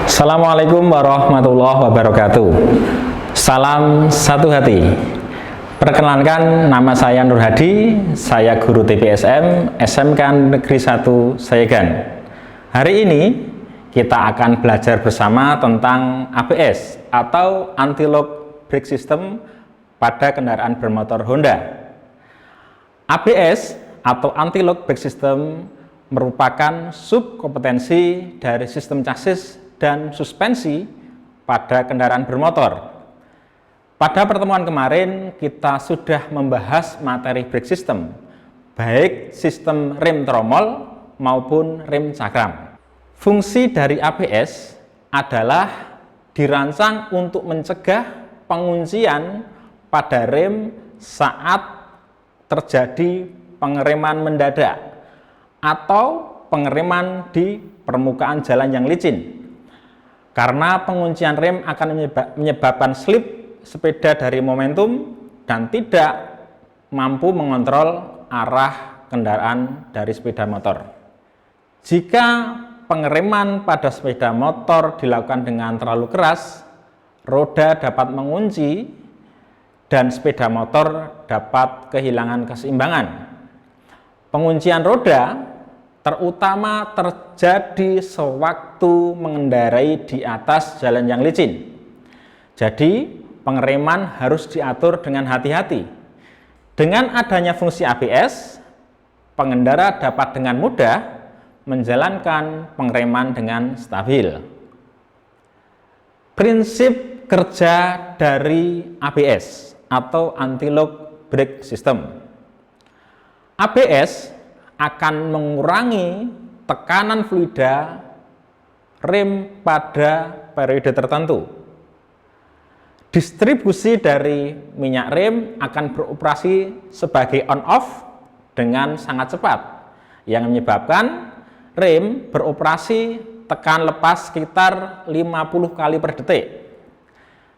Assalamualaikum warahmatullahi wabarakatuh. Salam satu hati. Perkenalkan, nama saya Nur Hadi, saya guru TPSM SMK Negeri 1 Sayegan. Hari ini kita akan belajar bersama tentang ABS atau Anti-Lock Brake System pada kendaraan bermotor Honda. ABS atau Anti-Lock Brake System merupakan subkompetensi dari sistem chassis dan suspensi pada kendaraan bermotor. Pada pertemuan kemarin kita sudah membahas materi brake system, baik sistem rem tromol maupun rem cakram. Fungsi dari ABS adalah dirancang untuk mencegah penguncian pada rem saat terjadi pengereman mendadak atau pengereman di permukaan jalan yang licin. Karena penguncian rem akan menyebabkan slip sepeda dari momentum dan tidak mampu mengontrol arah kendaraan dari sepeda motor. Jika pengereman pada sepeda motor dilakukan dengan terlalu keras, roda dapat mengunci dan sepeda motor dapat kehilangan keseimbangan. Penguncian roda terutama terjadi sewaktu mengendarai di atas jalan yang licin. Jadi, pengereman harus diatur dengan hati-hati. Dengan adanya fungsi ABS, pengendara dapat dengan mudah menjalankan pengereman dengan stabil. Prinsip kerja dari ABS atau Anti-Lock Brake System. ABS akan mengurangi tekanan fluida rem pada periode tertentu. Distribusi dari minyak rem akan beroperasi sebagai on-off dengan sangat cepat, yang menyebabkan rem beroperasi tekan lepas sekitar 50 kali per detik.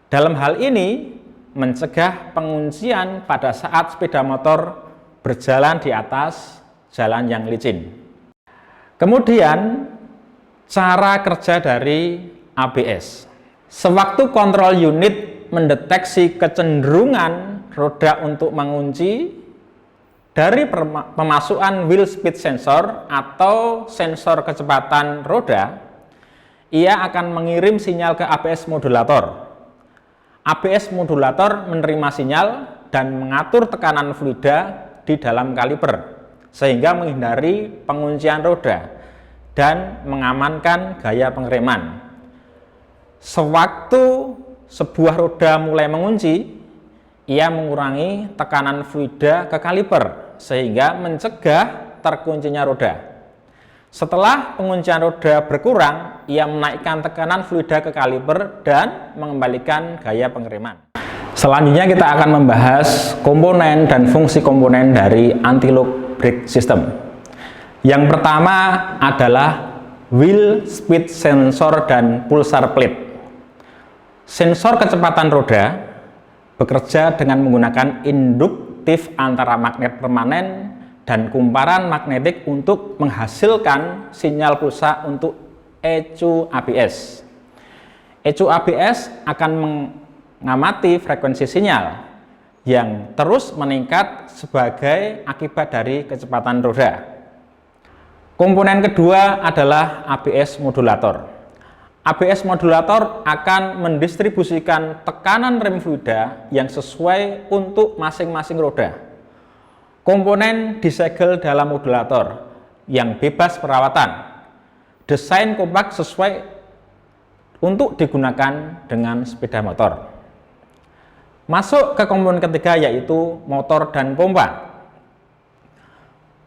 Dalam hal ini, mencegah penguncian pada saat sepeda motor berjalan di atas jalan yang licin. Kemudian, cara kerja dari ABS. Sewaktu kontrol unit mendeteksi kecenderungan roda untuk mengunci dari pemasukan wheel speed sensor atau sensor kecepatan roda, ia akan mengirim sinyal ke ABS modulator. ABS modulator menerima sinyal dan mengatur tekanan fluida di dalam kaliper sehingga menghindari penguncian roda dan mengamankan gaya pengereman. Sewaktu sebuah roda mulai mengunci, ia mengurangi tekanan fluida ke kaliper sehingga mencegah terkuncinya roda. Setelah penguncian roda berkurang, ia menaikkan tekanan fluida ke kaliper dan mengembalikan gaya pengereman. Selanjutnya kita akan membahas komponen dan fungsi komponen dari Anti-Lock Brake System. Yang pertama adalah wheel speed sensor dan pulsar plate. Sensor kecepatan roda bekerja dengan menggunakan induktif antara magnet permanen dan kumparan magnetik untuk menghasilkan sinyal pulsa untuk ECU ABS. ECU ABS akan mengamati frekuensi sinyal yang terus meningkat sebagai akibat dari kecepatan roda. Komponen kedua adalah ABS modulator. ABS modulator akan mendistribusikan tekanan rem fluida yang sesuai untuk masing-masing roda. Komponen disegel dalam modulator yang bebas perawatan. Desain kompak sesuai untuk digunakan dengan sepeda motor. Masuk ke komponen ketiga yaitu motor dan pompa.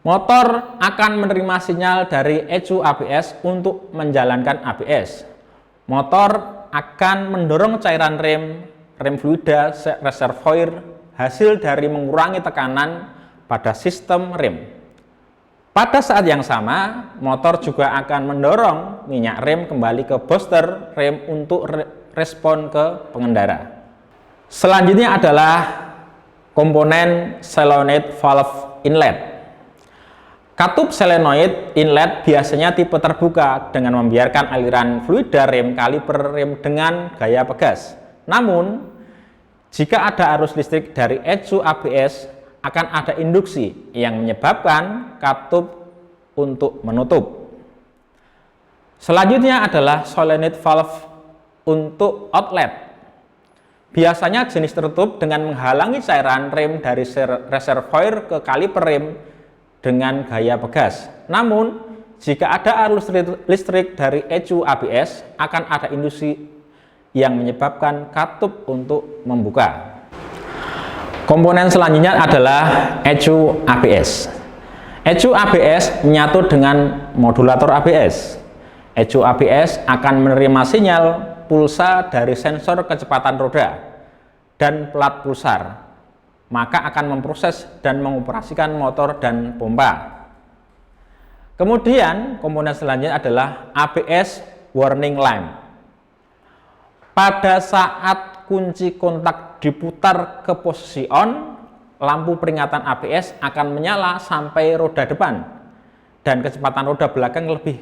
Motor akan menerima sinyal dari ECU ABS untuk menjalankan ABS. Motor akan mendorong cairan rem fluida reservoir hasil dari mengurangi tekanan pada sistem rem. Pada saat yang sama, motor juga akan mendorong minyak rem kembali ke booster rem untuk respon ke pengendara. Selanjutnya adalah komponen solenoid valve inlet. Katup solenoid inlet biasanya tipe terbuka dengan membiarkan aliran fluida rem kaliper rem dengan gaya pegas. Namun, jika ada arus listrik dari ECU ABS, akan ada induksi yang menyebabkan katup untuk menutup. Selanjutnya adalah solenoid valve untuk outlet. Biasanya jenis tertutup dengan menghalangi cairan rem dari reservoir ke kaliper rem dengan gaya pegas. Namun, jika ada arus listrik dari ECU ABS, akan ada induksi yang menyebabkan katup untuk membuka. Komponen selanjutnya adalah ECU ABS. ECU ABS menyatu dengan modulator ABS. ECU ABS akan menerima sinyal pulsa dari sensor kecepatan roda dan pelat pulsar, maka akan memproses dan mengoperasikan motor dan pompa. Kemudian komponen selanjutnya adalah ABS warning lamp. Pada saat kunci kontak diputar ke posisi on, lampu peringatan ABS akan menyala sampai roda depan dan kecepatan roda belakang lebih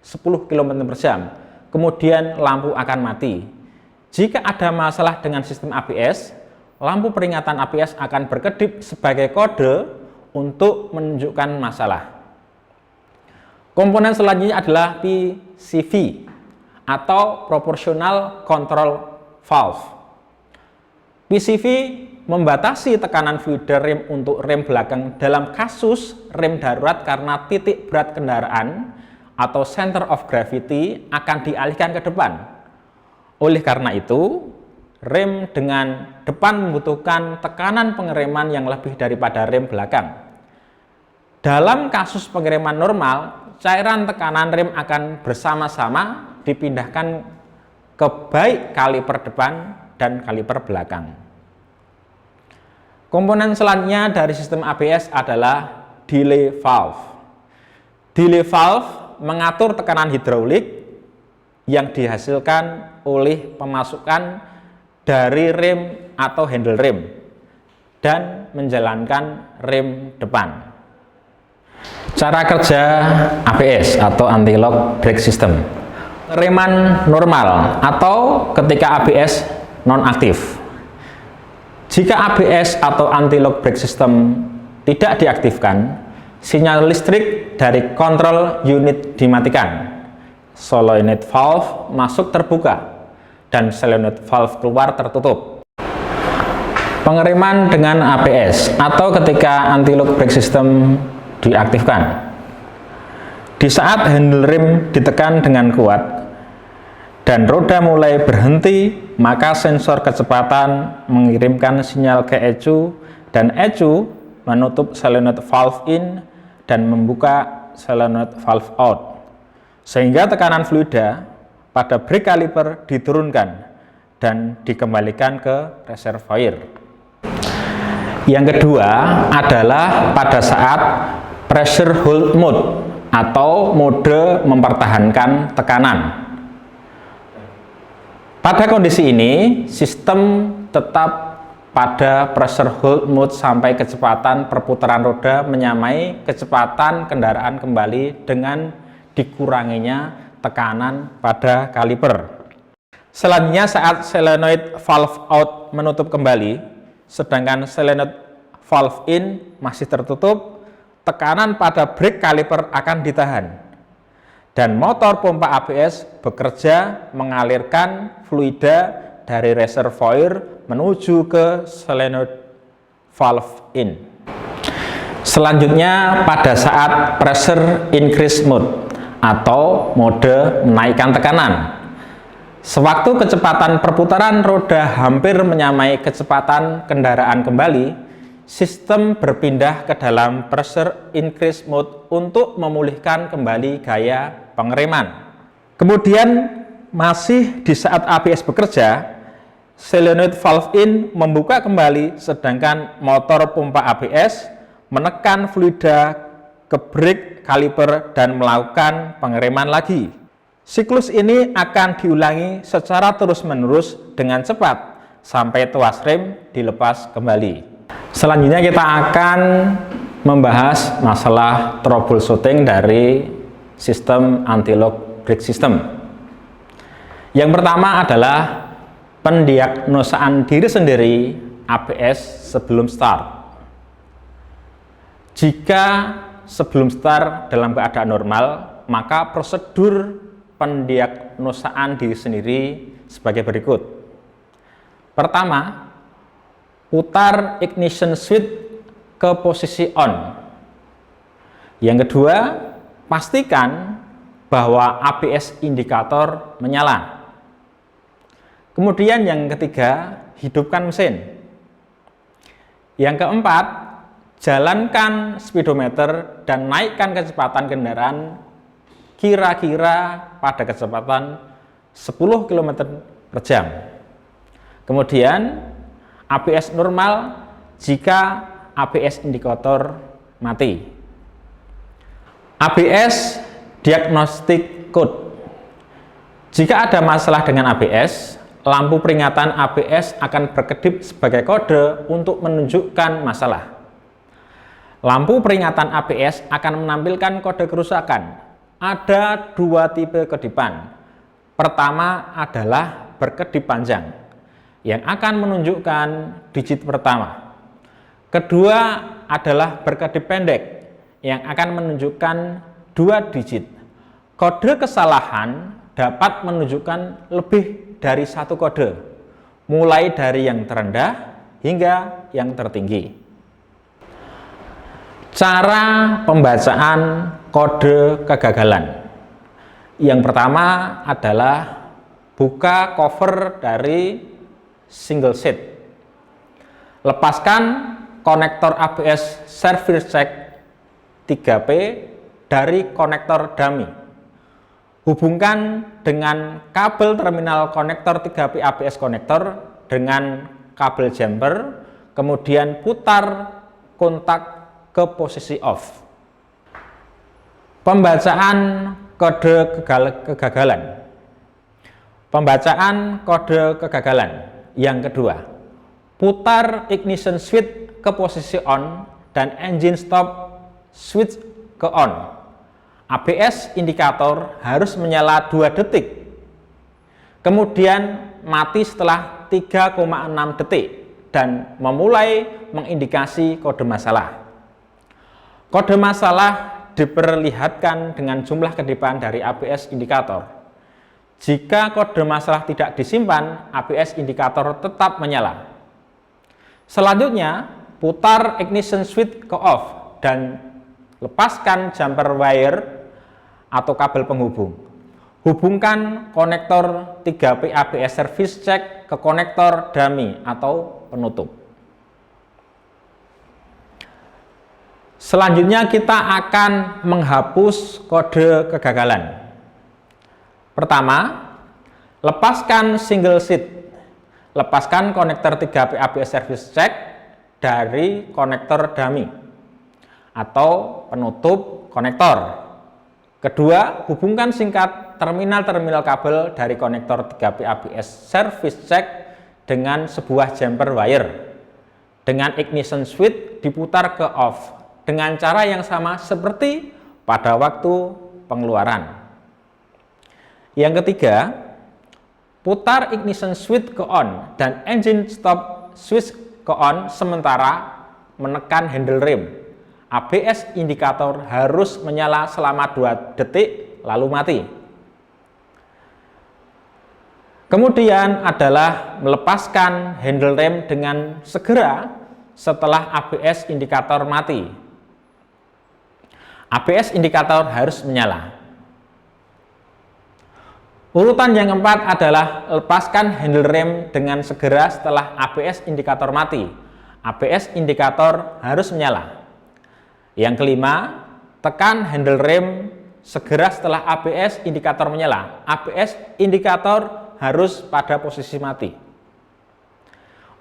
10 km/jam. Kemudian lampu akan mati. Jika ada masalah dengan sistem ABS, lampu peringatan ABS akan berkedip sebagai kode untuk menunjukkan masalah. Komponen selanjutnya adalah PCV atau Proportional Control Valve. PCV membatasi tekanan fluida rem untuk rem belakang dalam kasus rem darurat karena titik berat kendaraan atau center of gravity akan dialihkan ke depan. Oleh karena itu, rem dengan depan membutuhkan tekanan pengereman yang lebih daripada rem belakang. Dalam kasus pengereman normal, cairan tekanan rem akan bersama-sama dipindahkan ke baik kaliper depan dan kaliper belakang. Komponen selanjutnya dari sistem ABS adalah delay valve. Delay valve mengatur tekanan hidraulik yang dihasilkan oleh pemasukan dari rem atau handle rem dan menjalankan rem depan. Cara kerja ABS atau anti-lock brake system. Pengereman normal atau ketika ABS nonaktif. Jika ABS atau anti-lock brake system tidak diaktifkan, sinyal listrik dari kontrol unit dimatikan. Solenoid valve masuk terbuka dan solenoid valve keluar tertutup. Pengereman dengan ABS atau ketika anti-lock brake system diaktifkan. Di saat handle rem ditekan dengan kuat dan roda mulai berhenti, maka sensor kecepatan mengirimkan sinyal ke ECU dan ECU menutup solenoid valve in dan membuka solenoid valve out, sehingga tekanan fluida pada brake caliper diturunkan dan dikembalikan ke reservoir. Yang kedua adalah pada saat pressure hold mode atau mode mempertahankan tekanan. Pada kondisi ini, sistem tetap pada pressure hold mode sampai kecepatan perputaran roda menyamai kecepatan kendaraan kembali dengan dikuranginya tekanan pada kaliper. Selanjutnya saat solenoid valve out menutup kembali, sedangkan solenoid valve in masih tertutup, tekanan pada brake caliper akan ditahan dan motor pompa ABS bekerja mengalirkan fluida dari reservoir menuju ke solenoid valve in. Selanjutnya pada saat pressure increase mode atau mode menaikkan tekanan. Sewaktu kecepatan perputaran roda hampir menyamai kecepatan kendaraan kembali, sistem berpindah ke dalam pressure increase mode untuk memulihkan kembali gaya pengereman. Kemudian masih di saat ABS bekerja, solenoid valve in membuka kembali sedangkan motor pompa ABS menekan fluida ke brake caliper dan melakukan pengereman lagi. Siklus ini akan diulangi secara terus-menerus dengan cepat sampai tuas rem dilepas kembali. Selanjutnya kita akan membahas masalah troubleshooting dari sistem anti-lock brake system. Yang pertama adalah pendiagnosaan diri sendiri ABS sebelum start. Jika sebelum start dalam keadaan normal, maka prosedur pendiagnosaan diri sendiri sebagai berikut. Pertama, putar ignition switch ke posisi on. Yang kedua, pastikan bahwa ABS indikator menyala. Kemudian yang ketiga, hidupkan mesin. Yang keempat, jalankan speedometer dan naikkan kecepatan kendaraan kira-kira pada kecepatan 10 km per jam. Kemudian ABS normal jika ABS indikator mati. ABS diagnostic code. Jika ada masalah dengan ABS, lampu peringatan ABS akan berkedip sebagai kode untuk menunjukkan masalah. Lampu peringatan ABS akan menampilkan kode kerusakan. Ada dua tipe kedipan. Pertama adalah berkedip panjang, yang akan menunjukkan digit pertama. Kedua adalah berkedip pendek, yang akan menunjukkan 2 digit. Kode kesalahan dapat menunjukkan lebih dari 1 kode, mulai dari yang terendah hingga yang tertinggi. Cara pembacaan kode kegagalan. Yang pertama adalah buka cover dari single seat. Lepaskan konektor ABS service check 3P dari konektor dummy. Hubungkan dengan kabel terminal konektor 3P ABS konektor dengan kabel jumper, kemudian putar kontak ke posisi off. Pembacaan kode kegagalan. Pembacaan kode kegagalan. Yang kedua, putar ignition switch ke posisi on dan engine stop switch ke on. ABS indikator harus menyala 2 detik, kemudian mati setelah 3,6 detik dan memulai mengindikasi kode masalah. Kode masalah diperlihatkan dengan jumlah kedipan dari ABS indikator. Jika kode masalah tidak disimpan, ABS indikator tetap menyala. Selanjutnya, putar ignition switch ke off dan lepaskan jumper wire atau kabel penghubung. Hubungkan konektor 3P ABS service check ke konektor dummy atau penutup. Selanjutnya kita akan menghapus kode kegagalan. Pertama, lepaskan single seat. Lepaskan konektor 3P ABS service check dari konektor dummy atau penutup konektor. Kedua, hubungkan singkat terminal-terminal kabel dari konektor 3P ABS service check dengan sebuah jumper wire. Dengan ignition switch diputar ke off dengan cara yang sama seperti pada waktu pengeluaran. Yang ketiga, putar ignition switch ke on dan engine stop switch ke on sementara menekan handle rem. ABS indikator harus menyala selama 2 detik lalu mati. Kemudian adalah melepaskan handle rem dengan segera setelah ABS indikator mati. ABS indikator harus menyala. Urutan yang keempat adalah lepaskan handle rem dengan segera setelah ABS indikator mati. ABS indikator harus menyala. Yang kelima, tekan handle rem segera setelah ABS indikator menyala. ABS indikator harus pada posisi mati.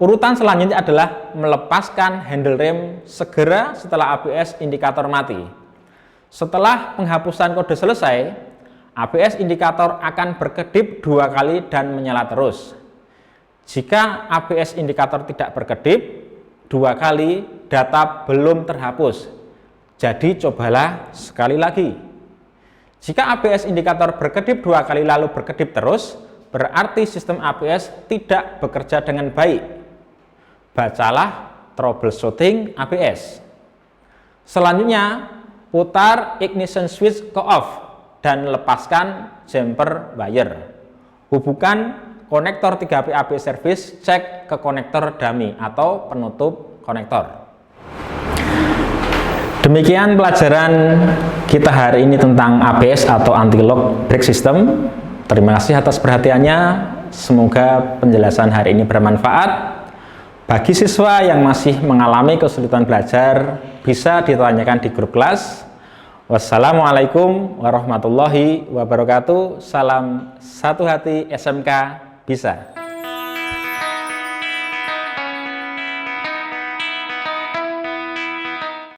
Urutan selanjutnya adalah melepaskan handle rem segera setelah ABS indikator mati. Setelah penghapusan kode selesai, ABS indikator akan berkedip 2 kali dan menyala terus. Jika ABS indikator tidak berkedip 2 kali, data belum terhapus. Jadi cobalah sekali lagi. Jika ABS indikator berkedip 2 kali lalu berkedip terus, berarti sistem ABS tidak bekerja dengan baik. Bacalah troubleshooting ABS. Selanjutnya, putar ignition switch ke off dan lepaskan jumper wire. Hubungkan konektor 3 PAB service, cek ke konektor dummy atau penutup konektor. Demikian pelajaran kita hari ini tentang ABS atau anti-lock brake system. Terima kasih atas perhatiannya. Semoga penjelasan hari ini bermanfaat. Bagi siswa yang masih mengalami kesulitan belajar, bisa ditanyakan di grup kelas. Wassalamualaikum warahmatullahi wabarakatuh. Salam satu hati SMK Bisa.